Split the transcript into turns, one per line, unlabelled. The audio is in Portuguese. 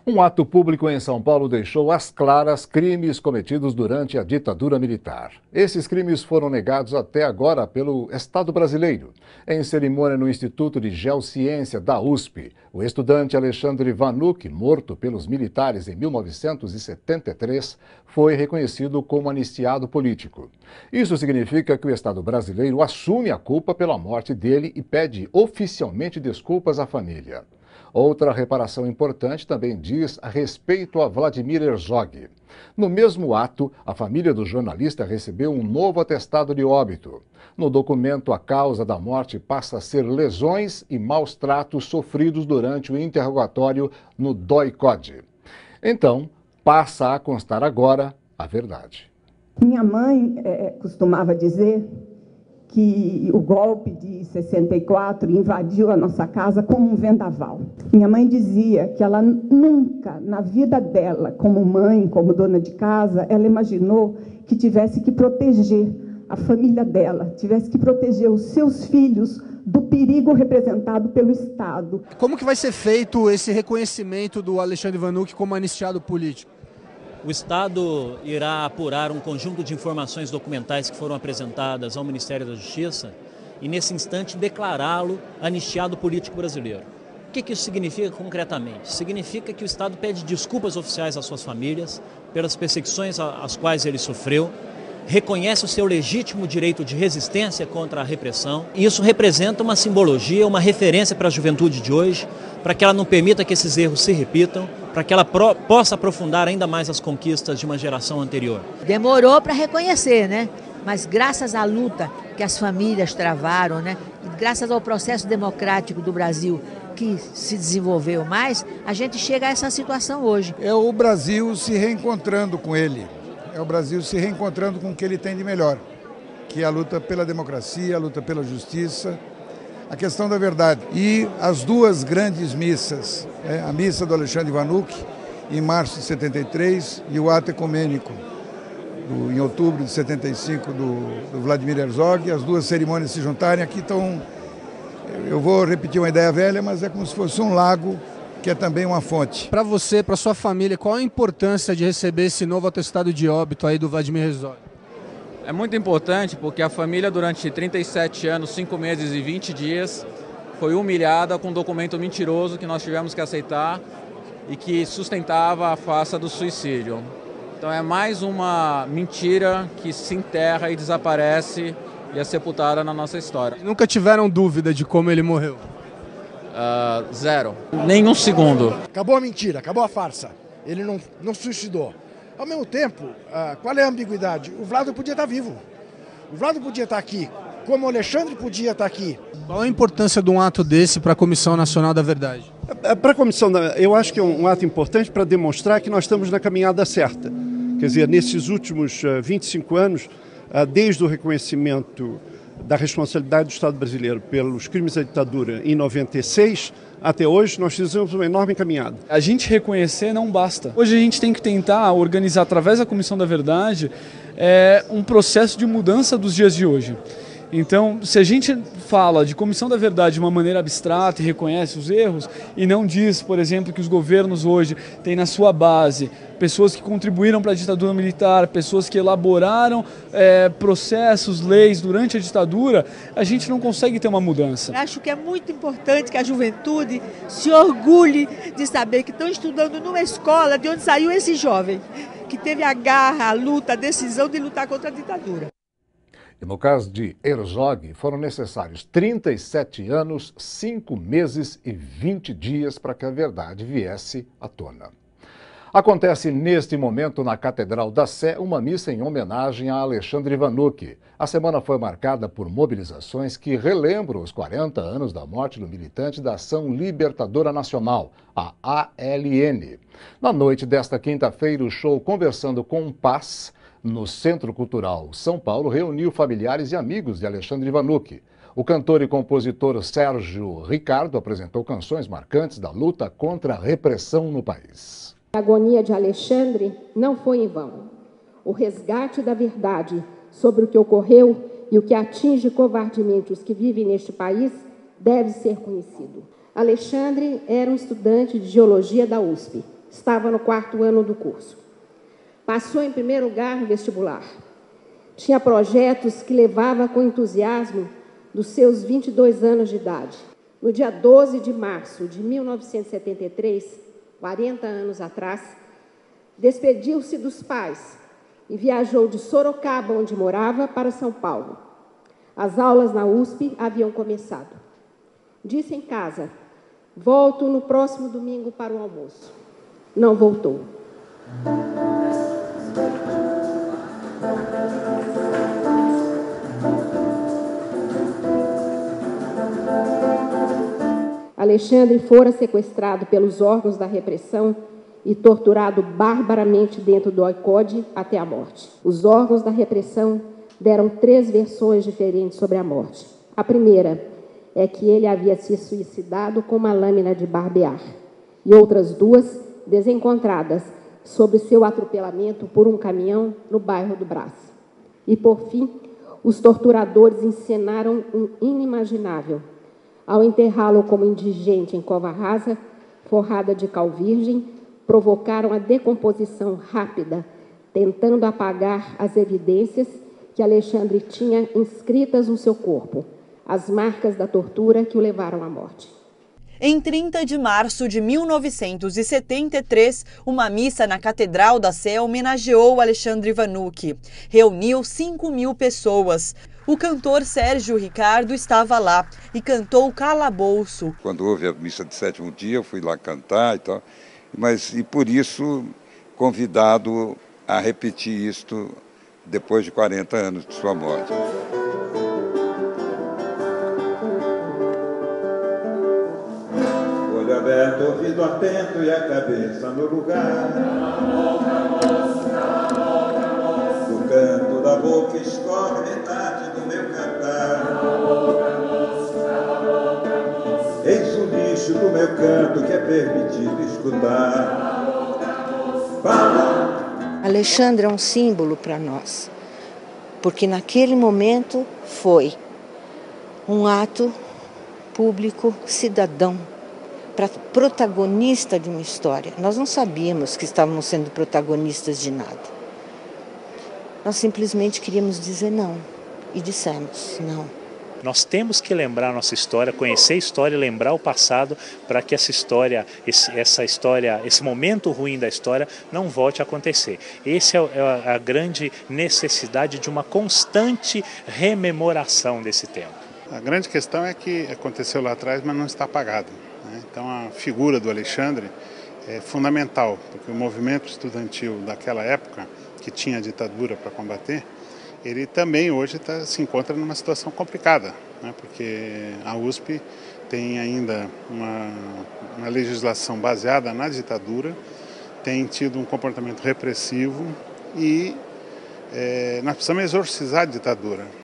Um ato público em São Paulo deixou às claras crimes cometidos durante a ditadura militar. Esses crimes foram negados até agora pelo Estado brasileiro. Em cerimônia no Instituto de Geociência da USP, o estudante Alexandre Vanuc, morto pelos militares em 1973, foi reconhecido como anistiado político. Isso significa que o Estado brasileiro assume a culpa pela morte dele e pede oficialmente desculpas à família. Outra reparação importante também diz a respeito a Vladimir Herzog. No mesmo ato, a família do jornalista recebeu um novo atestado de óbito. No documento, a causa da morte passa a ser lesões e maus tratos sofridos durante o interrogatório no DOI-CODE. Então, passa a constar agora a verdade.
Minha mãe costumava dizer que o golpe de 64 invadiu a nossa casa como um vendaval. Minha mãe dizia que ela nunca, na vida dela, como mãe, como dona de casa, ela imaginou que tivesse que proteger a família dela, tivesse que proteger os seus filhos do perigo representado pelo Estado.
Como que vai ser feito esse reconhecimento do Alexandre Vanuc como anistiado político?
O Estado irá apurar um conjunto de informações documentais que foram apresentadas ao Ministério da Justiça e, nesse instante, declará-lo anistiado político brasileiro. O que isso significa concretamente? Significa que o Estado pede desculpas oficiais às suas famílias pelas perseguições às quais ele sofreu, reconhece o seu legítimo direito de resistência contra a repressão. E isso representa uma simbologia, uma referência para a juventude de hoje, para que ela não permita que esses erros se repitam, para que ela possa aprofundar ainda mais as conquistas de uma geração anterior.
Demorou para reconhecer, né? Mas graças à luta que as famílias travaram, né? E graças ao processo democrático do Brasil que se desenvolveu mais, a gente chega a essa situação hoje.
É o Brasil se reencontrando com ele. É o Brasil se reencontrando com o que ele tem de melhor, que é a luta pela democracia, a luta pela justiça, a questão da verdade. E as duas grandes missas, a missa do Alexandre Vanuc, em março de 73, e o ato ecumênico, em outubro de 75, do Vladimir Herzog, as duas cerimônias se juntarem. Aqui estão, eu vou repetir uma ideia velha, mas é como se fosse um lago, que é também uma fonte.
Para você, para sua família, qual a importância de receber esse novo atestado de óbito aí do Vladimir Herzog?
É muito importante porque a família durante 37 anos, 5 meses e 20 dias foi humilhada com um documento mentiroso que nós tivemos que aceitar e que sustentava a farsa do suicídio. Então é mais uma mentira que se enterra e desaparece e é sepultada na nossa história.
Nunca tiveram dúvida de como ele morreu?
Zero. Nem um segundo.
Acabou a mentira, acabou a farsa. Ele não suicidou. Ao mesmo tempo, qual é a ambiguidade? O Vlado podia estar vivo. O Vlado podia estar aqui, como o Alexandre podia estar aqui.
Qual a importância de um ato desse para a Comissão Nacional da Verdade?
Para a Comissão, eu acho que é um ato importante para demonstrar que nós estamos na caminhada certa. Quer dizer, nesses últimos 25 anos, desde o reconhecimento da responsabilidade do Estado brasileiro pelos crimes da ditadura em 96, até hoje nós fizemos uma enorme caminhada.
A gente reconhecer não basta. Hoje a gente tem que tentar organizar, através da Comissão da Verdade, um processo de mudança dos dias de hoje. Então, se a gente fala de Comissão da Verdade de uma maneira abstrata e reconhece os erros, e não diz, por exemplo, que os governos hoje têm na sua base pessoas que contribuíram para a ditadura militar, pessoas que elaboraram processos, leis durante a ditadura, a gente não consegue ter uma mudança.
Acho que é muito importante que a juventude se orgulhe de saber que estão estudando numa escola de onde saiu esse jovem, que teve a garra, a luta, a decisão de lutar contra a ditadura.
E no caso de Herzog, foram necessários 37 anos, 5 meses e 20 dias para que a verdade viesse à tona. Acontece neste momento na Catedral da Sé uma missa em homenagem a Alexandre Vanuc. A semana foi marcada por mobilizações que relembram os 40 anos da morte do militante da Ação Libertadora Nacional, a ALN. Na noite desta quinta-feira, o show Conversando com Paz, no Centro Cultural São Paulo, reuniu familiares e amigos de Alexandre Vanuc. O cantor e compositor Sérgio Ricardo apresentou canções marcantes da luta contra a repressão no país.
A agonia de Alexandre não foi em vão. O resgate da verdade sobre o que ocorreu e o que atinge covardemente os que vivem neste país deve ser conhecido. Alexandre era um estudante de geologia da USP. Estava no 4º ano do curso. Passou em primeiro lugar no vestibular. Tinha projetos que levava com entusiasmo dos seus 22 anos de idade. No dia 12 de março de 1973, 40 anos atrás, despediu-se dos pais e viajou de Sorocaba, onde morava, para São Paulo. As aulas na USP haviam começado. Disse em casa: volto no próximo domingo para o almoço. Não voltou. Alexandre fora sequestrado pelos órgãos da repressão e torturado barbaramente dentro do ICOD até a morte. Os órgãos da repressão deram 3 versões diferentes sobre a morte. A primeira é que ele havia se suicidado com uma lâmina de barbear, e outras 2 desencontradas sobre seu atropelamento por um caminhão no bairro do Brás. E, por fim, os torturadores encenaram um inimaginável. Ao enterrá-lo como indigente em cova rasa, forrada de cal virgem, provocaram a decomposição rápida, tentando apagar as evidências que Alexandre tinha inscritas no seu corpo, as marcas da tortura que o levaram à morte.
Em 30 de março de 1973, uma missa na Catedral da Sé homenageou Alexandre Vanucchi. Reuniu 5.000 pessoas. O cantor Sérgio Ricardo estava lá e cantou Calabouço.
Quando houve a missa de 7º dia, eu fui lá cantar e tal, e por isso convidado a repetir isto depois de 40 anos de sua morte.
Olho aberto, ouvido atento e a cabeça no lugar. Do canto da boca escorre metade do meu cantar. Eis o lixo do meu canto que é permitido escutar.
Alexandre é um símbolo para nós, porque naquele momento foi um ato público cidadão, protagonista de uma história. Nós não sabíamos que estávamos sendo protagonistas de nada. Nós simplesmente queríamos dizer não, e dissemos não.
Nós temos que lembrar a nossa história, conhecer a história, lembrar o passado, para que essa história, esse momento ruim da história não volte a acontecer. Essa é a grande necessidade de uma constante rememoração desse tempo.
A grande questão é que aconteceu lá atrás, mas não está apagado. Então a figura do Alexandre é fundamental, porque o movimento estudantil daquela época, que tinha a ditadura para combater, ele também hoje se encontra numa situação complicada, porque a USP tem ainda uma legislação baseada na ditadura, tem tido um comportamento repressivo e nós precisamos exorcizar a ditadura.